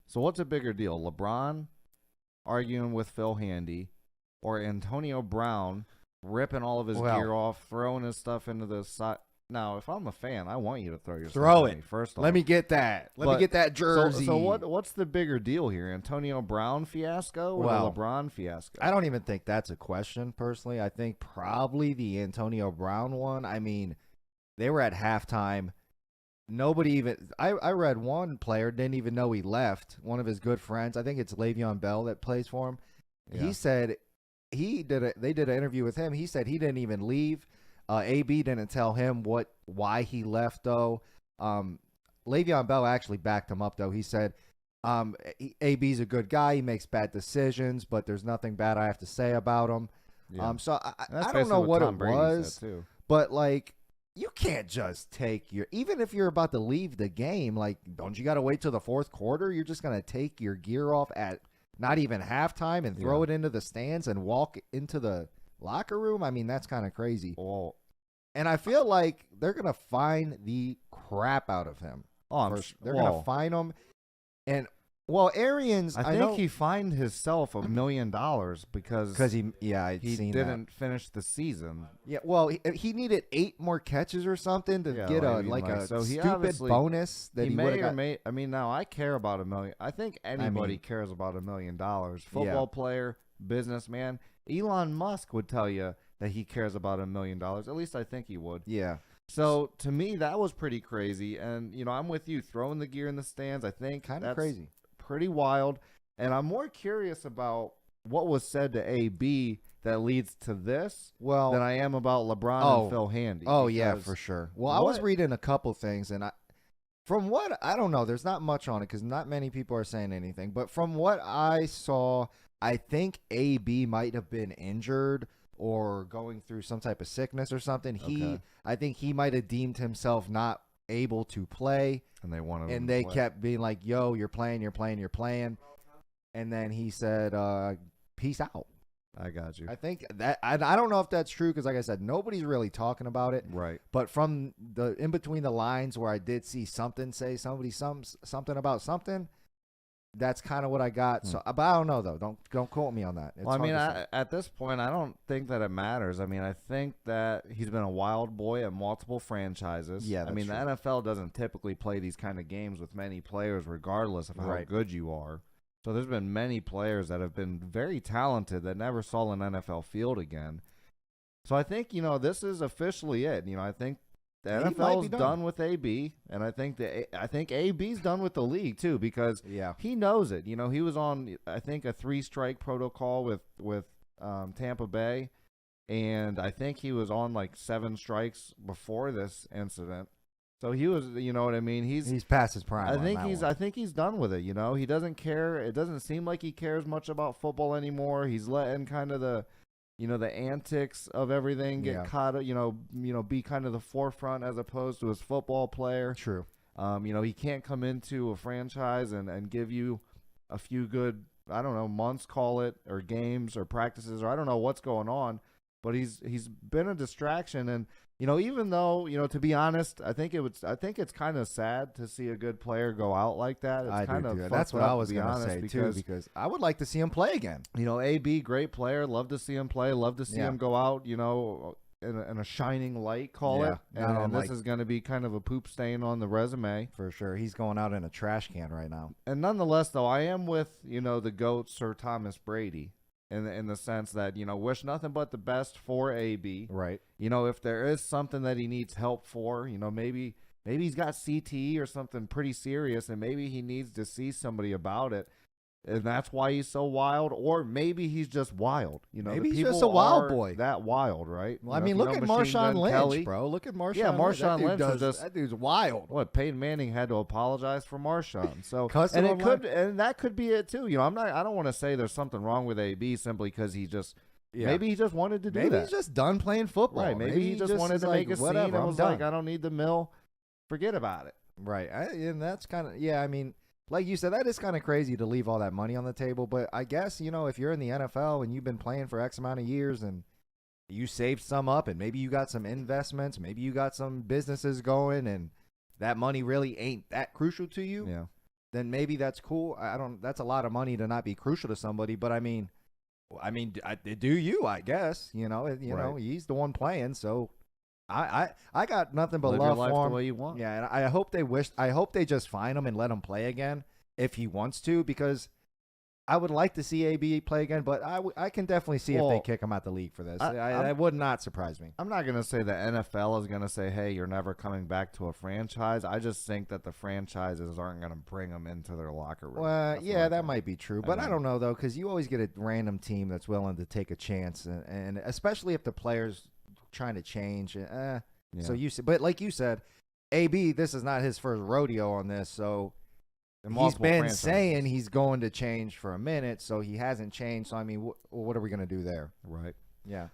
So what's a bigger deal? LeBron arguing with Phil Handy or Antonio Brown ripping all of his gear off, throwing his stuff into the side? Now, if I'm a fan, I want you to throw your stuff at me, first off. Let me get that. Let me get that jersey. So what's the bigger deal here? Antonio Brown fiasco or the LeBron fiasco? I don't even think that's a question, personally. I think probably the Antonio Brown one. I mean, they were at halftime. Nobody even – I read one player didn't even know he left, one of his good friends. I think it's Le'Veon Bell that plays for him. Yeah. He said they did an interview with him. He said he didn't even leave. AB didn't tell him why he left, though. Le'Veon Bell actually backed him up, though. He said AB's a good guy. He makes bad decisions, but there's nothing bad I have to say about him. Yeah. So I don't know what it was, but, like, you can't just take even if you're about to leave the game, like, don't you got to wait till the fourth quarter? You're just going to take your gear off at not even halftime and throw it into the stands and walk into the locker room? I mean, that's kind of crazy. Oh. And I feel like they're going to fine the crap out of him. They're going to fine him. And, Arians, I think he fined himself $1 million because he didn't finish the season. Yeah, well, he needed 8 more catches or something to get a stupid bonus that he may or may. I mean, now I care about $1 million. I think anybody cares about $1 million. Football player, businessman. Elon Musk would tell you that he cares about $1 million. At least I think he would. Yeah. So to me, that was pretty crazy. And I'm with you. Throwing the gear in the stands, I think kind of crazy. Pretty wild. And I'm more curious about what was said to AB that leads to this than I am about LeBron and Phil Handy. Oh, yeah, for sure. Well, I was reading a couple things, and from what I don't know, there's not much on it because not many people are saying anything. But from what I saw, I think AB might have been injured or going through some type of sickness or something. I think he might have deemed himself not able to play, and they wanted and they kept being like, "Yo, you're playing," and then he said, "Peace out." I got you. I think that I don't know if that's true because, like I said, nobody's really talking about it. Right. But from the in between the lines where I did see something something about something. That's kind of what I got. So, but I don't know though. Don't quote me on that. Well, I mean, at this point, I don't think that it matters. I mean, I think that he's been a wild boy at multiple franchises. Yeah, I mean, true. The NFL doesn't typically play these kind of games with many players, regardless of how good you are. So there's been many players that have been very talented that never saw an NFL field again. So I think this is officially it. I think the NFL's done with AB, and I think AB's done with the league too because he knows it. He was on I think a 3-strike protocol with Tampa Bay, and I think he was on like 7 strikes before this incident. So he was, you know what I mean? He's past his prime. I think he's done with it. He doesn't care. It doesn't seem like he cares much about football anymore. He's letting kind of the antics of everything get caught, be kind of the forefront as opposed to his football player. True. He can't come into a franchise and give you a few good, I don't know, months, call it, or games or practices, or I don't know what's going on, but he's been a distraction. And, even though, to be honest, I think it's kind of sad to see a good player go out like that. It's kind of that's what I was going to say too, because I would like to see him play again. AB, great player, love to see him play, love to see him go out, in a shining light, call it. And this is going to be kind of a poop stain on the resume. For sure. He's going out in a trash can right now. And nonetheless, though, I am with, the GOAT, Sir Thomas Brady. In the sense that, wish nothing but the best for AB. Right. If there is something that he needs help for, maybe he's got CTE or something pretty serious, and maybe he needs to see somebody about it. And that's why he's so wild, or maybe he's just wild. Maybe he's just a wild boy. That wild, right? Well, I mean, look at Marshawn Lynch, bro. Look at Marshawn. Yeah, Marshawn Lynch was just that dude's wild. What Peyton Manning had to apologize for Marshawn. So and that could be it too. I don't want to say there's something wrong with AB simply because he just maybe he just wanted to do that. Maybe he's just done playing football. Right. Maybe he just wanted to make a scene and was like, I don't need the mill. Forget about it. Right. And that's kind of I mean. Like you said, that is kind of crazy to leave all that money on the table. But I guess, if you're in the NFL and you've been playing for X amount of years and you saved some up and maybe you got some investments, maybe you got some businesses going and that money really ain't that crucial to you. Yeah. then maybe that's cool. That's a lot of money to not be crucial to somebody, but I mean, do you? I guess you know he's the one playing, so I got nothing but Live love your life for the him. way you want. Yeah, and I hope they just fine him and let him play again if he wants to, because I would like to see AB play again, but I can definitely see if they kick him out the league for this. That would not surprise me. I'm not going to say the NFL is going to say, hey, you're never coming back to a franchise. I just think that the franchises aren't going to bring him into their locker room. Well, yeah, that might be true, but I don't know, though, because you always get a random team that's willing to take a chance, and especially if the player's trying to change. Yeah. So but like you said, AB, this is not his first rodeo on this, so he's been saying he's going to change for a minute, so he hasn't changed. So I mean, what are we going to do there? Right. Yeah.